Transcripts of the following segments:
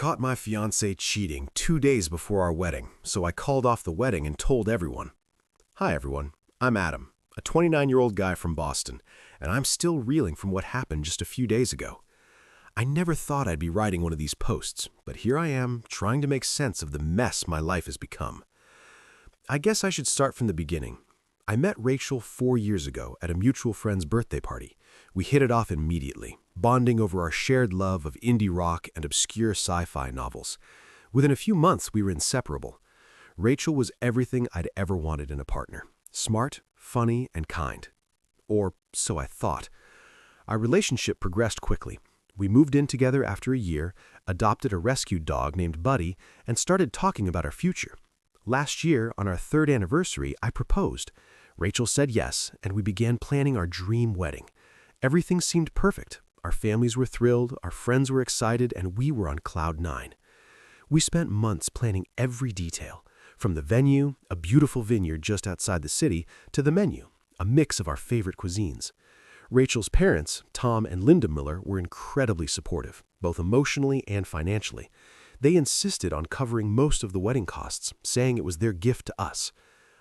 caught my fiancée cheating 2 days before our wedding, so I called off the wedding and told everyone. Hi everyone, I'm Adam, a 29-year-old guy from Boston, and I'm still reeling from what happened just a few days ago. I never thought I'd be writing one of these posts, but here I am trying to make sense of the mess my life has become. I guess I should start from the beginning. I met Rachel 4 years ago at a mutual friend's birthday party. We hit it off immediately, bonding over our shared love of indie rock and obscure sci-fi novels. Within a few months, we were inseparable. Rachel was everything I'd ever wanted in a partner. Smart, funny, and kind. Or so I thought. Our relationship progressed quickly. We moved in together after a year, adopted a rescued dog named Buddy, and started talking about our future. Last year, on our 3rd anniversary, I proposed. Rachel said yes, and we began planning our dream wedding. Everything seemed perfect. Our families were thrilled, our friends were excited, and we were on cloud 9. We spent months planning every detail, from the venue, a beautiful vineyard just outside the city, to the menu, a mix of our favorite cuisines. Rachel's parents, Tom and Linda Miller, were incredibly supportive, both emotionally and financially. They insisted on covering most of the wedding costs, saying it was their gift to us.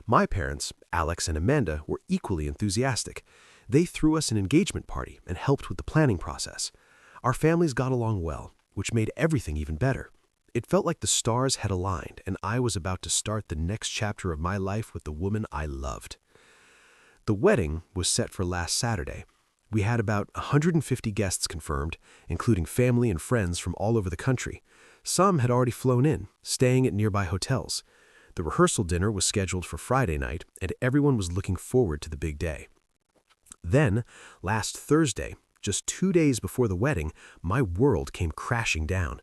My parents, Alex and Amanda, were equally enthusiastic. They threw us an engagement party and helped with the planning process. Our families got along well, which made everything even better. It felt like the stars had aligned, and I was about to start the next chapter of my life with the woman I loved. The wedding was set for last Saturday. We had about 150 guests confirmed, including family and friends from all over the country. Some had already flown in, staying at nearby hotels. The rehearsal dinner was scheduled for Friday night, and everyone was looking forward to the big day. Then, last Thursday, just 2 days before the wedding, my world came crashing down.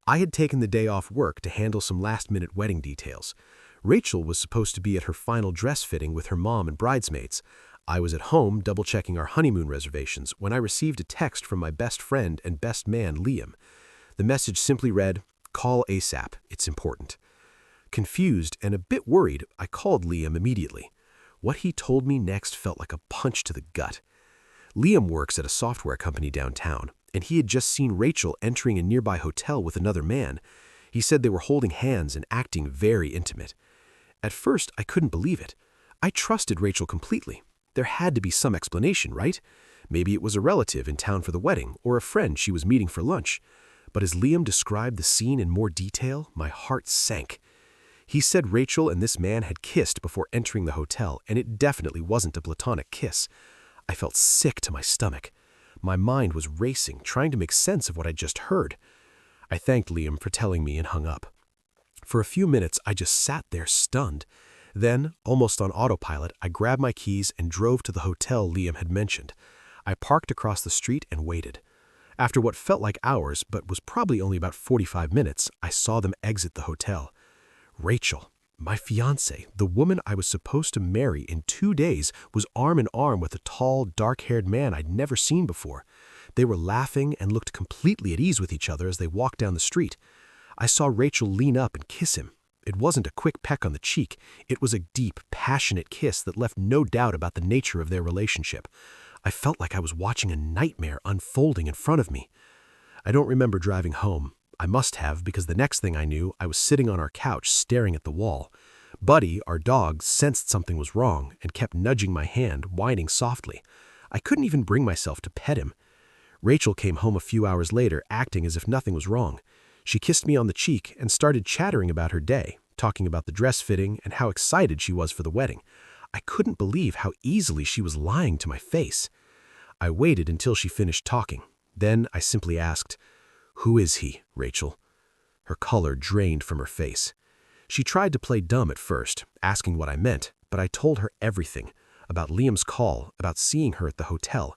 I had taken the day off work to handle some last-minute wedding details. Rachel was supposed to be at her final dress fitting with her mom and bridesmaids. I was at home double-checking our honeymoon reservations when I received a text from my best friend and best man, Liam. The message simply read, "Call ASAP, it's important." Confused and a bit worried, I called Liam immediately. What he told me next felt like a punch to the gut. Liam works at a software company downtown, and he had just seen Rachel entering a nearby hotel with another man. He said they were holding hands and acting very intimate. At first, I couldn't believe it. I trusted Rachel completely. There had to be some explanation, right? Maybe it was a relative in town for the wedding, or a friend she was meeting for lunch. But as Liam described the scene in more detail, my heart sank. He said Rachel and this man had kissed before entering the hotel, and it definitely wasn't a platonic kiss. I felt sick to my stomach. My mind was racing, trying to make sense of what I'd just heard. I thanked Liam for telling me and hung up. For a few minutes, I just sat there stunned. Then, almost on autopilot, I grabbed my keys and drove to the hotel Liam had mentioned. I parked across the street and waited. After what felt like hours, but was probably only about 45 minutes, I saw them exit the hotel. Rachel, my fiancée, the woman I was supposed to marry in 2 days, was arm in arm with a tall, dark-haired man I'd never seen before. They were laughing and looked completely at ease with each other as they walked down the street. I saw Rachel lean up and kiss him. It wasn't a quick peck on the cheek. It was a deep, passionate kiss that left no doubt about the nature of their relationship. I felt like I was watching a nightmare unfolding in front of me. I don't remember driving home. I must have, because the next thing I knew, I was sitting on our couch staring at the wall. Buddy, our dog, sensed something was wrong and kept nudging my hand, whining softly. I couldn't even bring myself to pet him. Rachel came home a few hours later, acting as if nothing was wrong. She kissed me on the cheek and started chattering about her day, talking about the dress fitting and how excited she was for the wedding. I couldn't believe how easily she was lying to my face. I waited until she finished talking. Then I simply asked, "Who is he, Rachel?" Her color drained from her face. She tried to play dumb at first, asking what I meant, but I told her everything, about Liam's call, about seeing her at the hotel.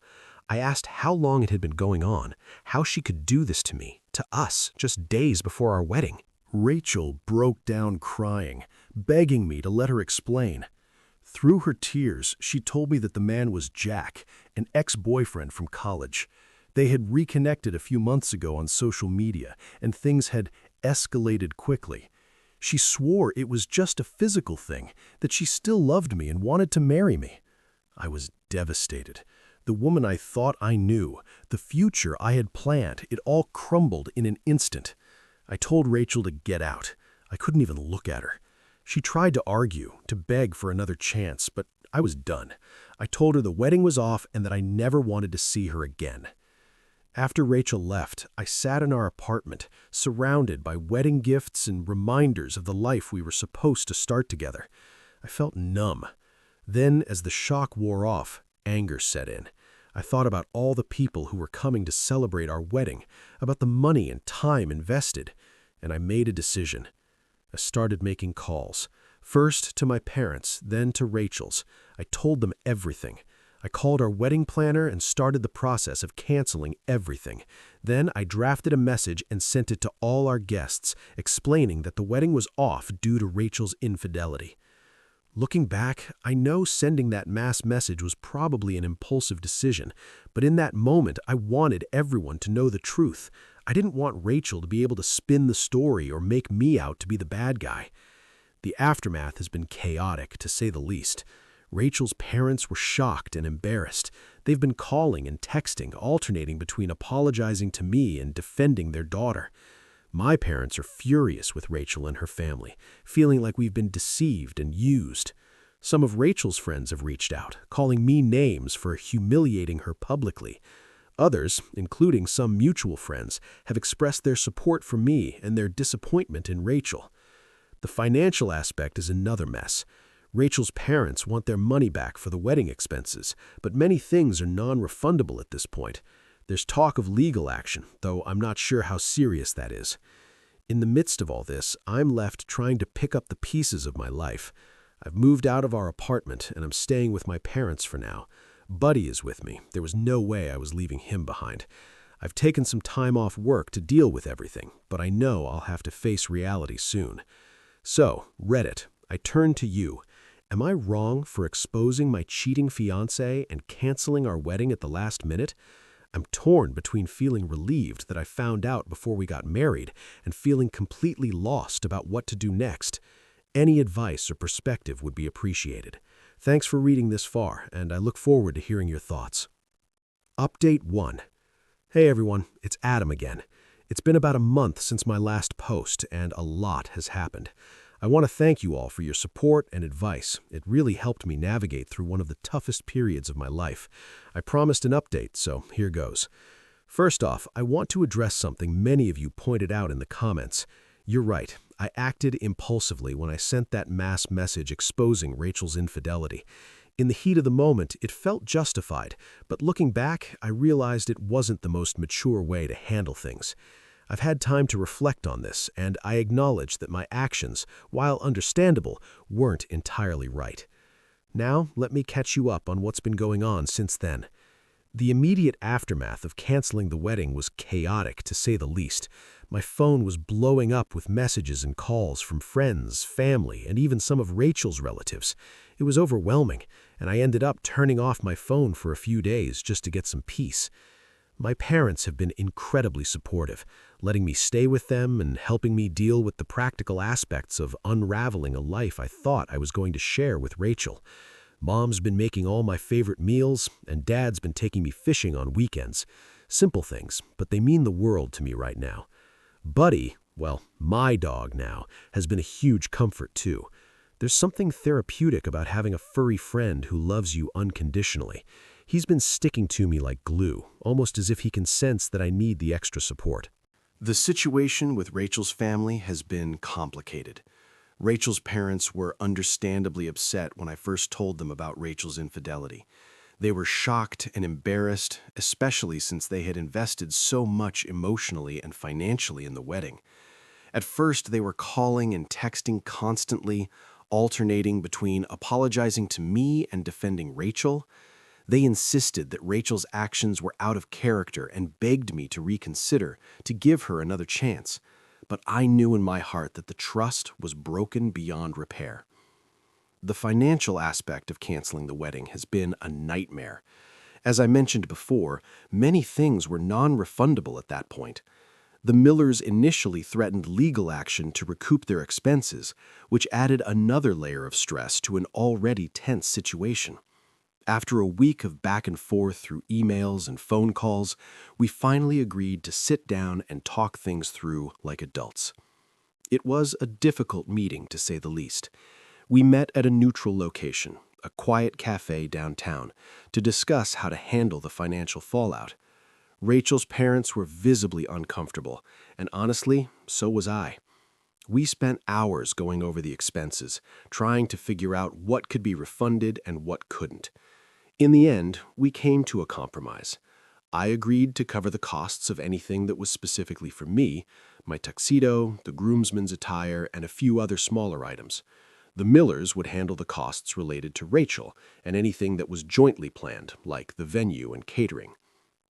I asked how long it had been going on, how she could do this to me, to us, just days before our wedding. Rachel broke down crying, begging me to let her explain. Through her tears, she told me that the man was Jack, an ex-boyfriend from college. They had reconnected a few months ago on social media, and things had escalated quickly. She swore it was just a physical thing, that she still loved me and wanted to marry me. I was devastated. The woman I thought I knew, the future I had planned, it all crumbled in an instant. I told Rachel to get out. I couldn't even look at her. She tried to argue, to beg for another chance, but I was done. I told her the wedding was off and that I never wanted to see her again. After Rachel left, I sat in our apartment, surrounded by wedding gifts and reminders of the life we were supposed to start together. I felt numb. Then, as the shock wore off, anger set in. I thought about all the people who were coming to celebrate our wedding, about the money and time invested, and I made a decision. I started making calls. First to my parents, then to Rachel's. I told them everything. I called our wedding planner and started the process of canceling everything. Then I drafted a message and sent it to all our guests, explaining that the wedding was off due to Rachel's infidelity. Looking back, I know sending that mass message was probably an impulsive decision, but in that moment I wanted everyone to know the truth. I didn't want Rachel to be able to spin the story or make me out to be the bad guy. The aftermath has been chaotic, to say the least. Rachel's parents were shocked and embarrassed. They've been calling and texting, alternating between apologizing to me and defending their daughter. My parents are furious with Rachel and her family, feeling like we've been deceived and used. Some of Rachel's friends have reached out, calling me names for humiliating her publicly. Others, including some mutual friends, have expressed their support for me and their disappointment in Rachel. The financial aspect is another mess. Rachel's parents want their money back for the wedding expenses, but many things are non-refundable at this point. There's talk of legal action, though I'm not sure how serious that is. In the midst of all this, I'm left trying to pick up the pieces of my life. I've moved out of our apartment, and I'm staying with my parents for now. Buddy is with me. There was no way I was leaving him behind. I've taken some time off work to deal with everything, but I know I'll have to face reality soon. So, Reddit, I turn to you. Am I wrong for exposing my cheating fiancé and canceling our wedding at the last minute? I'm torn between feeling relieved that I found out before we got married and feeling completely lost about what to do next. Any advice or perspective would be appreciated. Thanks for reading this far, and I look forward to hearing your thoughts. Update 1. Hey everyone, it's Adam again. It's been about a month since my last post, and a lot has happened. I want to thank you all for your support and advice. It really helped me navigate through one of the toughest periods of my life. I promised an update, so here goes. First off, I want to address something many of you pointed out in the comments. You're right, I acted impulsively when I sent that mass message exposing Rachel's infidelity. In the heat of the moment, it felt justified, but looking back, I realized it wasn't the most mature way to handle things. I've had time to reflect on this, and I acknowledge that my actions, while understandable, weren't entirely right. Now, let me catch you up on what's been going on since then. The immediate aftermath of canceling the wedding was chaotic, to say the least. My phone was blowing up with messages and calls from friends, family, and even some of Rachel's relatives. It was overwhelming, and I ended up turning off my phone for a few days just to get some peace. My parents have been incredibly supportive, letting me stay with them and helping me deal with the practical aspects of unraveling a life I thought I was going to share with Rachel. Mom's been making all my favorite meals, and Dad's been taking me fishing on weekends. Simple things, but they mean the world to me right now. Buddy, well, my dog now, has been a huge comfort too. There's something therapeutic about having a furry friend who loves you unconditionally. He's been sticking to me like glue, almost as if he can sense that I need the extra support. The situation with Rachel's family has been complicated. Rachel's parents were understandably upset when I first told them about Rachel's infidelity. They were shocked and embarrassed, especially since they had invested so much emotionally and financially in the wedding. At first, they were calling and texting constantly, alternating between apologizing to me and defending Rachel. They insisted that Rachel's actions were out of character and begged me to reconsider, to give her another chance. But I knew in my heart that the trust was broken beyond repair. The financial aspect of canceling the wedding has been a nightmare. As I mentioned before, many things were non-refundable at that point. The Millers initially threatened legal action to recoup their expenses, which added another layer of stress to an already tense situation. After a week of back and forth through emails and phone calls, we finally agreed to sit down and talk things through like adults. It was a difficult meeting, to say the least. We met at a neutral location, a quiet cafe downtown, to discuss how to handle the financial fallout. Rachel's parents were visibly uncomfortable, and honestly, so was I. We spent hours going over the expenses, trying to figure out what could be refunded and what couldn't. In the end, we came to a compromise. I agreed to cover the costs of anything that was specifically for me, my tuxedo, the groomsman's attire, and a few other smaller items. The Millers would handle the costs related to Rachel and anything that was jointly planned, like the venue and catering.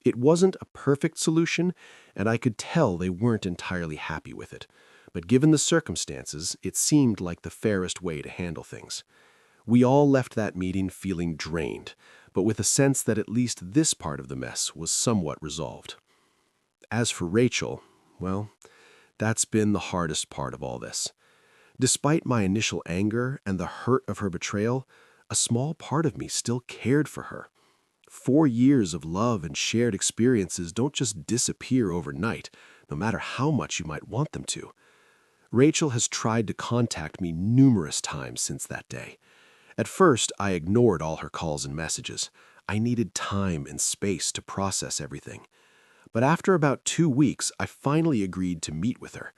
It wasn't a perfect solution, and I could tell they weren't entirely happy with it. But given the circumstances, it seemed like the fairest way to handle things. We all left that meeting feeling drained, but with a sense that at least this part of the mess was somewhat resolved. As for Rachel, well, that's been the hardest part of all this. Despite my initial anger and the hurt of her betrayal, a small part of me still cared for her. 4 years of love and shared experiences don't just disappear overnight, no matter how much you might want them to. Rachel has tried to contact me numerous times since that day. At first, I ignored all her calls and messages. I needed time and space to process everything. But after about 2 weeks, I finally agreed to meet with her.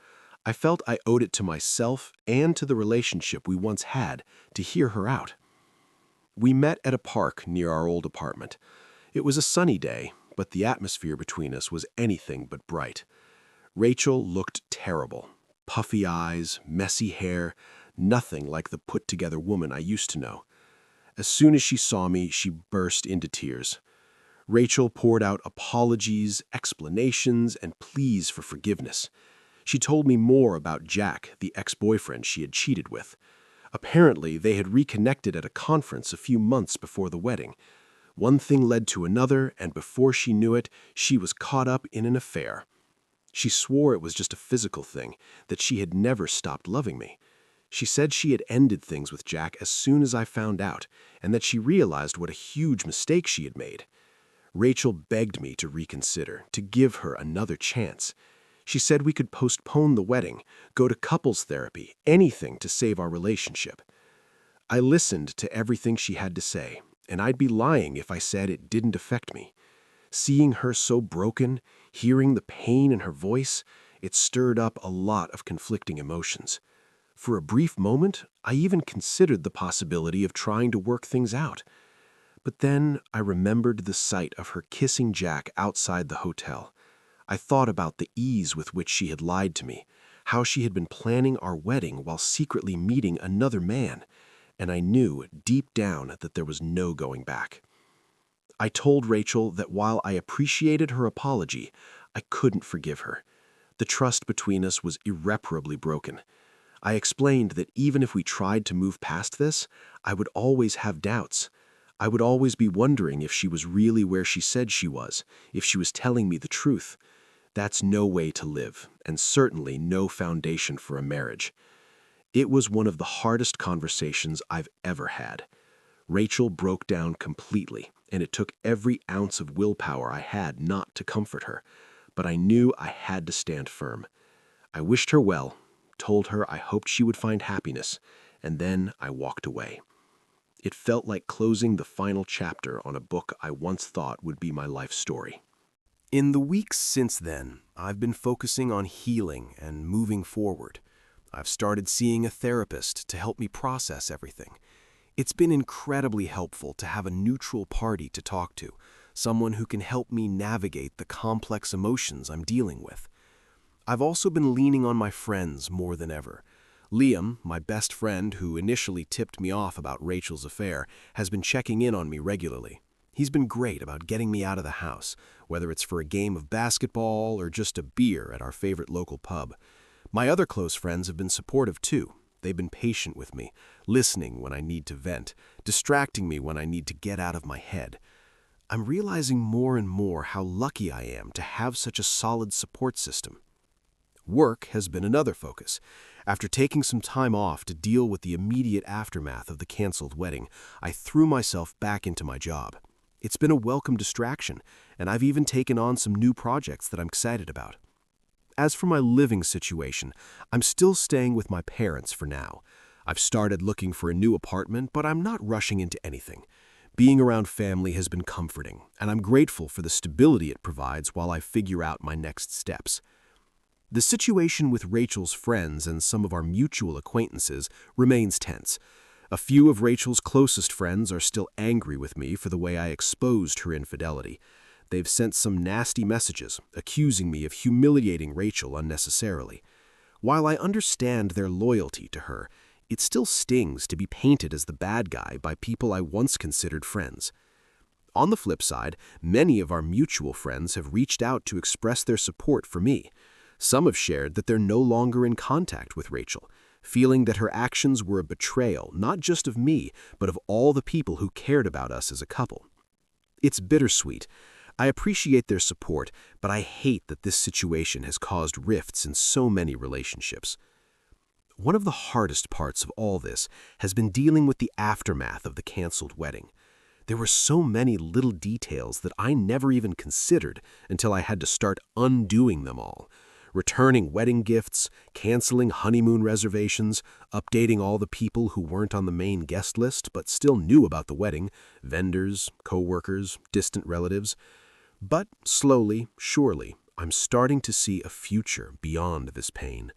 I felt I owed it to myself and to the relationship we once had to hear her out. We met at a park near our old apartment. It was a sunny day, but the atmosphere between us was anything but bright. Rachel looked terrible. Puffy eyes, messy hair, nothing like the put-together woman I used to know. As soon as she saw me, she burst into tears. Rachel poured out apologies, explanations, and pleas for forgiveness. She told me more about Jack, the ex-boyfriend she had cheated with. Apparently, they had reconnected at a conference a few months before the wedding. One thing led to another, and before she knew it, she was caught up in an affair. She swore it was just a physical thing, that she had never stopped loving me. She said she had ended things with Jack as soon as I found out, and that she realized what a huge mistake she had made. Rachel begged me to reconsider, to give her another chance. She said we could postpone the wedding, go to couples therapy, anything to save our relationship. I listened to everything she had to say, and I'd be lying if I said it didn't affect me. Seeing her so broken, hearing the pain in her voice, it stirred up a lot of conflicting emotions. For a brief moment, I even considered the possibility of trying to work things out. But then I remembered the sight of her kissing Jack outside the hotel. I thought about the ease with which she had lied to me, how she had been planning our wedding while secretly meeting another man, and I knew deep down that there was no going back. I told Rachel that while I appreciated her apology, I couldn't forgive her. The trust between us was irreparably broken. I explained that even if we tried to move past this, I would always have doubts. I would always be wondering if she was really where she said she was, if she was telling me the truth. That's no way to live, and certainly no foundation for a marriage. It was one of the hardest conversations I've ever had. Rachel broke down completely, and it took every ounce of willpower I had not to comfort her. But I knew I had to stand firm. I wished her well, told her I hoped she would find happiness, and then I walked away. It felt like closing the final chapter on a book I once thought would be my life story. In the weeks since then, I've been focusing on healing and moving forward. I've started seeing a therapist to help me process everything. It's been incredibly helpful to have a neutral party to talk to, someone who can help me navigate the complex emotions I'm dealing with. I've also been leaning on my friends more than ever. Liam, my best friend who initially tipped me off about Rachel's affair, has been checking in on me regularly. He's been great about getting me out of the house, whether it's for a game of basketball or just a beer at our favorite local pub. My other close friends have been supportive too. They've been patient with me, listening when I need to vent, distracting me when I need to get out of my head. I'm realizing more and more how lucky I am to have such a solid support system. Work has been another focus. After taking some time off to deal with the immediate aftermath of the canceled wedding, I threw myself back into my job. It's been a welcome distraction, and I've even taken on some new projects that I'm excited about. As for my living situation, I'm still staying with my parents for now. I've started looking for a new apartment, but I'm not rushing into anything. Being around family has been comforting, and I'm grateful for the stability it provides while I figure out my next steps. The situation with Rachel's friends and some of our mutual acquaintances remains tense. A few of Rachel's closest friends are still angry with me for the way I exposed her infidelity. They've sent some nasty messages, accusing me of humiliating Rachel unnecessarily. While I understand their loyalty to her, it still stings to be painted as the bad guy by people I once considered friends. On the flip side, many of our mutual friends have reached out to express their support for me. Some have shared that they're no longer in contact with Rachel, feeling that her actions were a betrayal not just of me, but of all the people who cared about us as a couple. It's bittersweet. I appreciate their support, but I hate that this situation has caused rifts in so many relationships. One of the hardest parts of all this has been dealing with the aftermath of the canceled wedding. There were so many little details that I never even considered until I had to start undoing them all. Returning wedding gifts, canceling honeymoon reservations, updating all the people who weren't on the main guest list but still knew about the wedding, vendors, co-workers, distant relatives. But slowly, surely, I'm starting to see a future beyond this pain.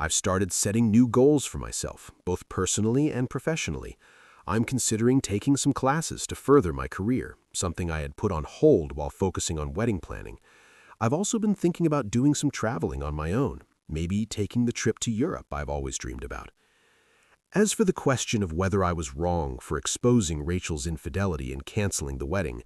I've started setting new goals for myself, both personally and professionally. I'm considering taking some classes to further my career, something I had put on hold while focusing on wedding planning. I've also been thinking about doing some traveling on my own, maybe taking the trip to Europe I've always dreamed about. As for the question of whether I was wrong for exposing Rachel's infidelity and canceling the wedding,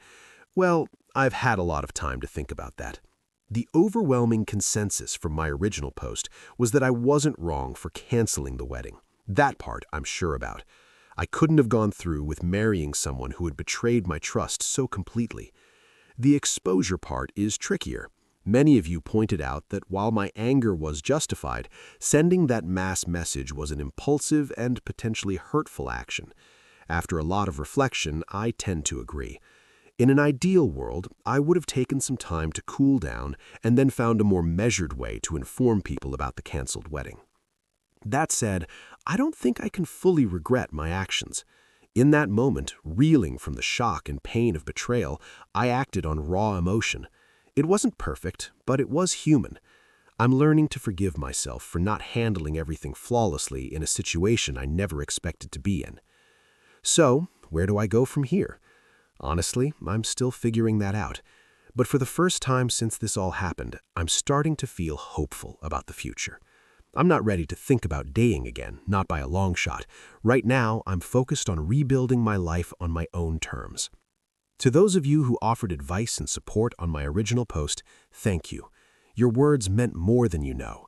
well, I've had a lot of time to think about that. The overwhelming consensus from my original post was that I wasn't wrong for canceling the wedding. That part I'm sure about. I couldn't have gone through with marrying someone who had betrayed my trust so completely. The exposure part is trickier. Many of you pointed out that while my anger was justified, sending that mass message was an impulsive and potentially hurtful action. After a lot of reflection, I tend to agree. In an ideal world, I would have taken some time to cool down and then found a more measured way to inform people about the canceled wedding. That said, I don't think I can fully regret my actions. In that moment, reeling from the shock and pain of betrayal, I acted on raw emotion. It wasn't perfect, but it was human. I'm learning to forgive myself for not handling everything flawlessly in a situation I never expected to be in. So, where do I go from here? Honestly, I'm still figuring that out. But for the first time since this all happened, I'm starting to feel hopeful about the future. I'm not ready to think about dating again, not by a long shot. Right now, I'm focused on rebuilding my life on my own terms. To those of you who offered advice and support on my original post, thank you. Your words meant more than you know.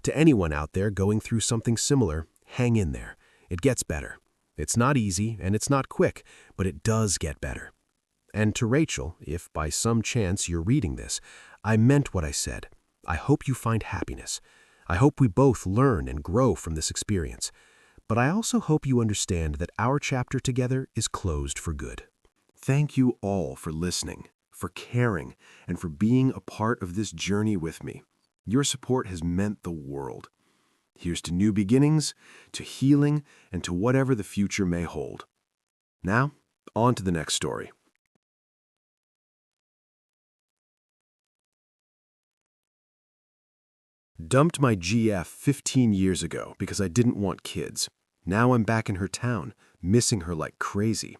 To anyone out there going through something similar, hang in there. It gets better. It's not easy and it's not quick, but it does get better. And to Rachel, if by some chance you're reading this, I meant what I said. I hope you find happiness. I hope we both learn and grow from this experience. But I also hope you understand that our chapter together is closed for good. Thank you all for listening, for caring, and for being a part of this journey with me. Your support has meant the world. Here's to new beginnings, to healing, and to whatever the future may hold. Now, on to the next story. Dumped my GF 15 years ago because I didn't want kids. Now I'm back in her town, missing her like crazy.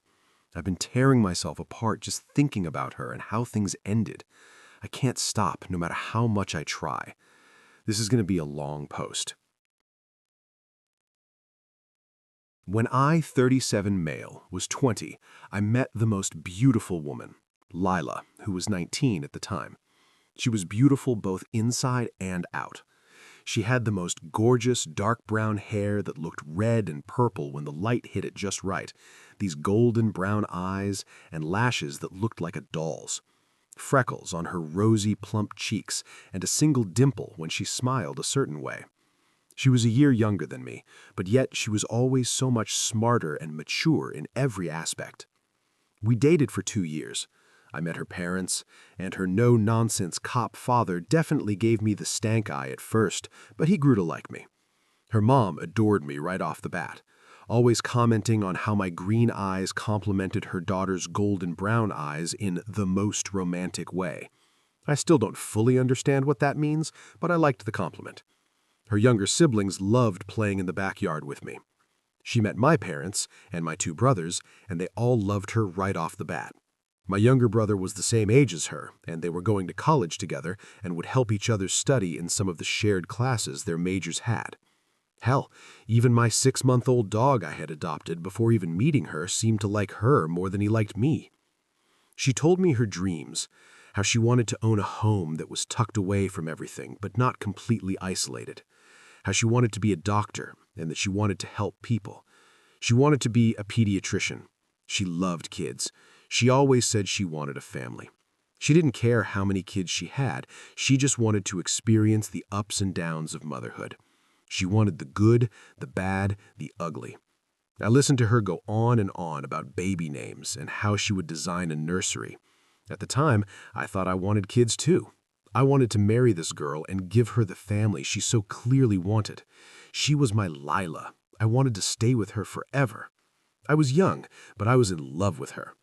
I've been tearing myself apart just thinking about her and how things ended. I can't stop no matter how much I try. This is going to be a long post. When I, 37 male, was 20, I met the most beautiful woman, Lila, who was 19 at the time. She was beautiful both inside and out. She had the most gorgeous dark brown hair that looked red and purple when the light hit it just right, these golden brown eyes and lashes that looked like a doll's. freckles on her rosy, plump cheeks, and a single dimple when she smiled a certain way. She was a year younger than me, but yet she was always so much smarter and mature in every aspect. We dated for 2 years. I met her parents, and her no-nonsense cop father definitely gave me the stank eye at first, but he grew to like me. Her mom adored me right off the bat, always commenting on how my green eyes complemented her daughter's golden brown eyes in the most romantic way. I still don't fully understand what that means, but I liked the compliment. Her younger siblings loved playing in the backyard with me. She met my parents and my 2 brothers, and they all loved her right off the bat. My younger brother was the same age as her, and they were going to college together and would help each other study in some of the shared classes their majors had. Hell, even my 6-month-old dog I had adopted before even meeting her seemed to like her more than he liked me. She told me her dreams, how she wanted to own a home that was tucked away from everything but not completely isolated, how she wanted to be a doctor and that she wanted to help people. She wanted to be a pediatrician. She loved kids. She always said she wanted a family. She didn't care how many kids she had. She just wanted to experience the ups and downs of motherhood. She wanted the good, the bad, the ugly. I listened to her go on and on about baby names and how she would design a nursery. At the time, I thought I wanted kids too. I wanted to marry this girl and give her the family she so clearly wanted. She was my Lila. I wanted to stay with her forever. I was young, but I was in love with her.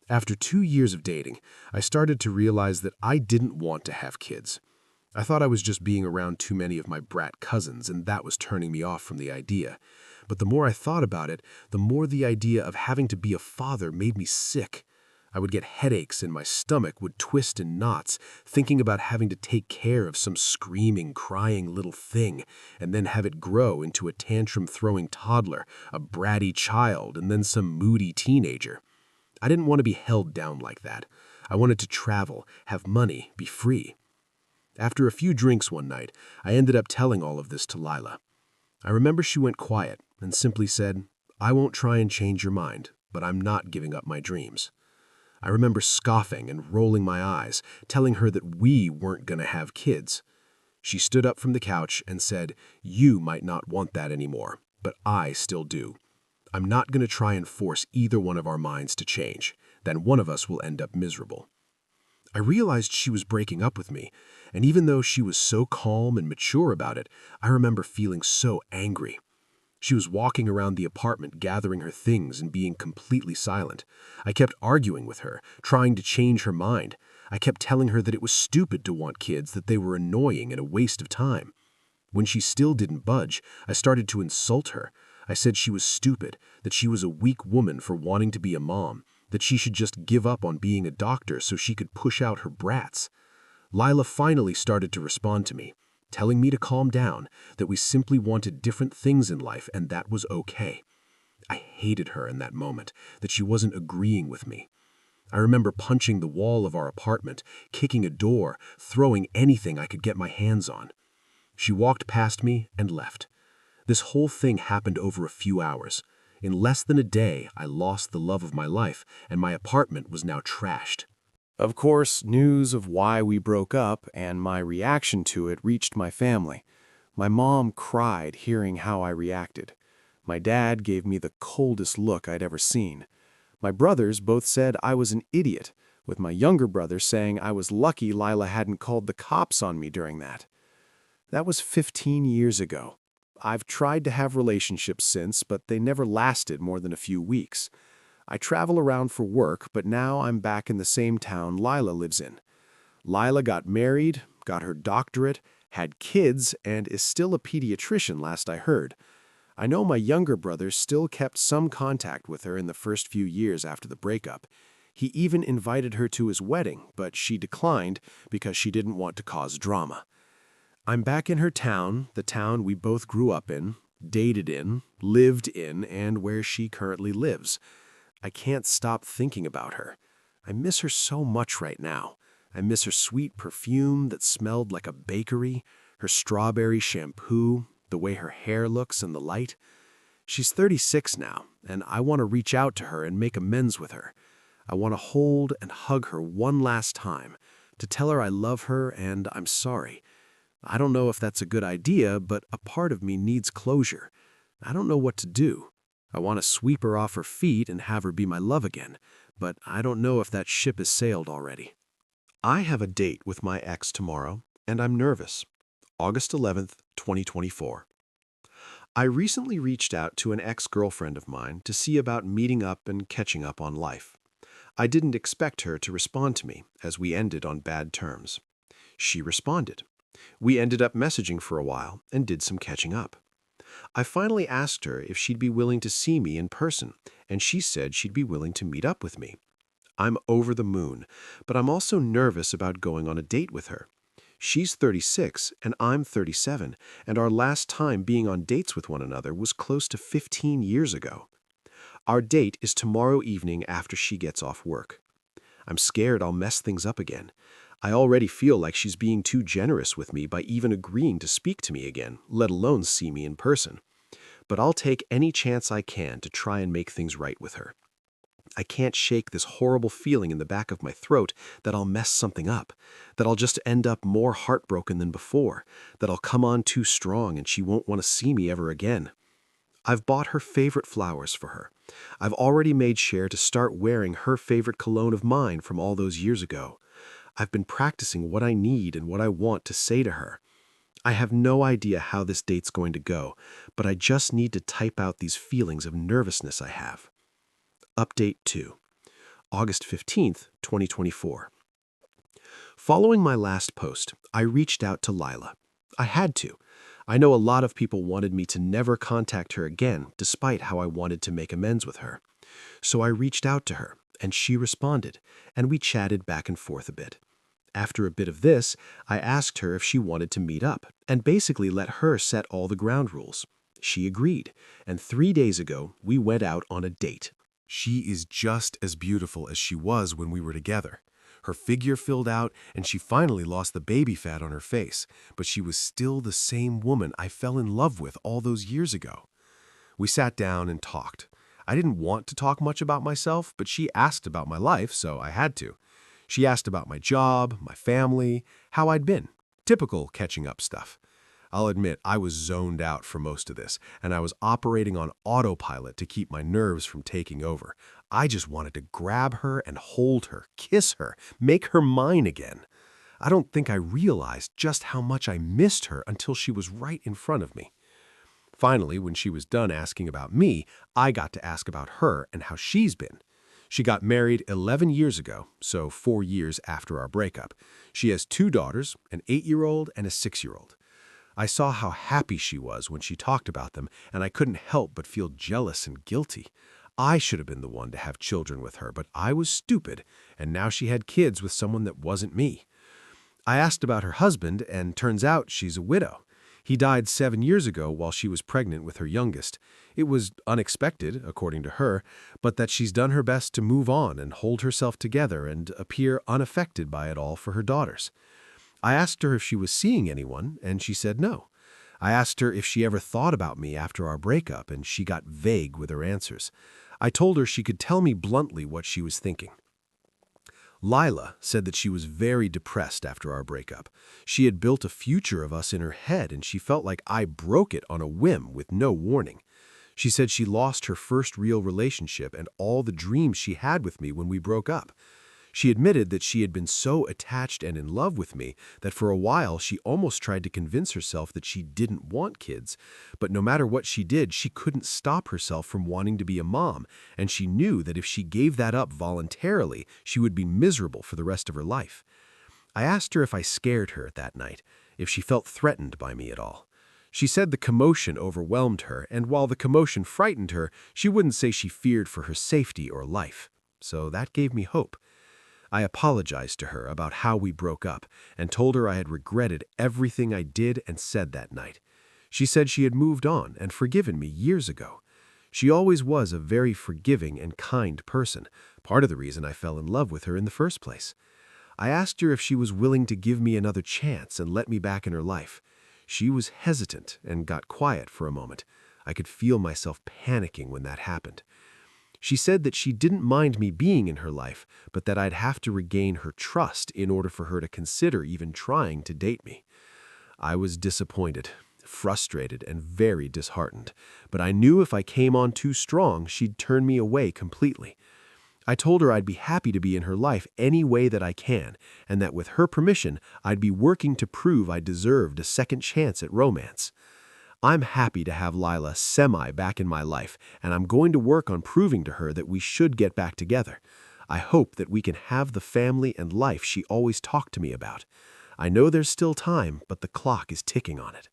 After 2 years of dating, I started to realize that I didn't want to have kids. I thought I was just being around too many of my brat cousins, and that was turning me off from the idea. But the more I thought about it, the more the idea of having to be a father made me sick. I would get headaches and my stomach would twist in knots, thinking about having to take care of some screaming, crying little thing, and then have it grow into a tantrum-throwing toddler, a bratty child, and then some moody teenager. I didn't want to be held down like that. I wanted to travel, have money, be free. After a few drinks one night, I ended up telling all of this to Lila. I remember she went quiet and simply said, "I won't try and change your mind, but I'm not giving up my dreams." I remember scoffing and rolling my eyes, telling her that we weren't going to have kids. She stood up from the couch and said, "You might not want that anymore, but I still do. I'm not going to try and force either one of our minds to change. Then one of us will end up miserable." I realized she was breaking up with me, and even though she was so calm and mature about it, I remember feeling so angry. She was walking around the apartment gathering her things and being completely silent. I kept arguing with her, trying to change her mind. I kept telling her that it was stupid to want kids, that they were annoying and a waste of time. When she still didn't budge, I started to insult her. I said she was stupid, that she was a weak woman for wanting to be a mom, that she should just give up on being a doctor so she could push out her brats. Lila finally started to respond to me, telling me to calm down, that we simply wanted different things in life and that was okay. I hated her in that moment, that she wasn't agreeing with me. I remember punching the wall of our apartment, kicking a door, throwing anything I could get my hands on. She walked past me and left. This whole thing happened over a few hours. In less than a day, I lost the love of my life, and my apartment was now trashed. Of course, news of why we broke up and my reaction to it reached my family. My mom cried hearing how I reacted. My dad gave me the coldest look I'd ever seen. My brothers both said I was an idiot, with my younger brother saying I was lucky Lila hadn't called the cops on me during that. That was 15 years ago. I've tried to have relationships since, but they never lasted more than a few weeks. I travel around for work, but now I'm back in the same town Lila lives in. Lila got married, got her doctorate, had kids, and is still a pediatrician last I heard. I know my younger brother still kept some contact with her in the first few years after the breakup. He even invited her to his wedding, but she declined because she didn't want to cause drama. I'm back in her town, the town we both grew up in, dated in, lived in, and where she currently lives. I can't stop thinking about her. I miss her so much right now. I miss her sweet perfume that smelled like a bakery, her strawberry shampoo, the way her hair looks in the light. She's 36 now, and I want to reach out to her and make amends with her. I want to hold and hug her one last time, to tell her I love her and I'm sorry. I don't know if that's a good idea, but a part of me needs closure. I don't know what to do. I want to sweep her off her feet and have her be my love again, but I don't know if that ship has sailed already. I have a date with my ex tomorrow, and I'm nervous. August 11th, 2024. I recently reached out to an ex-girlfriend of mine to see about meeting up and catching up on life. I didn't expect her to respond to me, as we ended on bad terms. She responded. We ended up messaging for a while and did some catching up. I finally asked her if she'd be willing to see me in person, and she said she'd be willing to meet up with me. I'm over the moon, but I'm also nervous about going on a date with her. She's 36 and I'm 37, and our last time being on dates with one another was close to 15 years ago. Our date is tomorrow evening after she gets off work. I'm scared I'll mess things up again. I already feel like she's being too generous with me by even agreeing to speak to me again, let alone see me in person. But I'll take any chance I can to try and make things right with her. I can't shake this horrible feeling in the back of my throat that I'll mess something up, that I'll just end up more heartbroken than before, that I'll come on too strong and she won't want to see me ever again. I've bought her favorite flowers for her. I've already made sure to start wearing her favorite cologne of mine from all those years ago. I've been practicing what I need and what I want to say to her. I have no idea how this date's going to go, but I just need to type out these feelings of nervousness I have. Update 2. August 15th, 2024. Following my last post, I reached out to Lila. I had to. I know a lot of people wanted me to never contact her again, despite how I wanted to make amends with her. So I reached out to her, and she responded, and we chatted back and forth a bit. After a bit of this, I asked her if she wanted to meet up, and basically let her set all the ground rules. She agreed, and 3 days ago, we went out on a date. She is just as beautiful as she was when we were together. Her figure filled out, and she finally lost the baby fat on her face, but she was still the same woman I fell in love with all those years ago. We sat down and talked. I didn't want to talk much about myself, but she asked about my life, so I had to. She asked about my job, my family, how I'd been. Typical catching up stuff. I'll admit I was zoned out for most of this, and I was operating on autopilot to keep my nerves from taking over. I just wanted to grab her and hold her, kiss her, make her mine again. I don't think I realized just how much I missed her until she was right in front of me. Finally, when she was done asking about me, I got to ask about her and how she's been. She got married 11 years ago, so 4 years after our breakup. She has 2 daughters, an 8-year-old and a 6-year-old. I saw how happy she was when she talked about them, and I couldn't help but feel jealous and guilty. I should have been the one to have children with her, but I was stupid, and now she had kids with someone that wasn't me. I asked about her husband, and turns out she's a widow. He died 7 years ago while she was pregnant with her youngest. It was unexpected, according to her, but that she's done her best to move on and hold herself together and appear unaffected by it all for her daughters. I asked her if she was seeing anyone, and she said no. I asked her if she ever thought about me after our breakup, and she got vague with her answers. I told her she could tell me bluntly what she was thinking. Lila said that she was very depressed after our breakup. She had built a future of us in her head, and she felt like I broke it on a whim with no warning. She said she lost her first real relationship and all the dreams she had with me when we broke up. She admitted that she had been so attached and in love with me that for a while she almost tried to convince herself that she didn't want kids. But no matter what she did, she couldn't stop herself from wanting to be a mom, and she knew that if she gave that up voluntarily, she would be miserable for the rest of her life. I asked her if I scared her that night, if she felt threatened by me at all. She said the commotion overwhelmed her, and while the commotion frightened her, she wouldn't say she feared for her safety or life. So that gave me hope. I apologized to her about how we broke up and told her I had regretted everything I did and said that night. She said she had moved on and forgiven me years ago. She always was a very forgiving and kind person, part of the reason I fell in love with her in the first place. I asked her if she was willing to give me another chance and let me back in her life. She was hesitant and got quiet for a moment. I could feel myself panicking when that happened. She said that she didn't mind me being in her life, but that I'd have to regain her trust in order for her to consider even trying to date me. I was disappointed, frustrated, and very disheartened, but I knew if I came on too strong, she'd turn me away completely. I told her I'd be happy to be in her life any way that I can, and that with her permission, I'd be working to prove I deserved a second chance at romance. I'm happy to have Lila back in my life, and I'm going to work on proving to her that we should get back together. I hope that we can have the family and life she always talked to me about. I know there's still time, but the clock is ticking on it.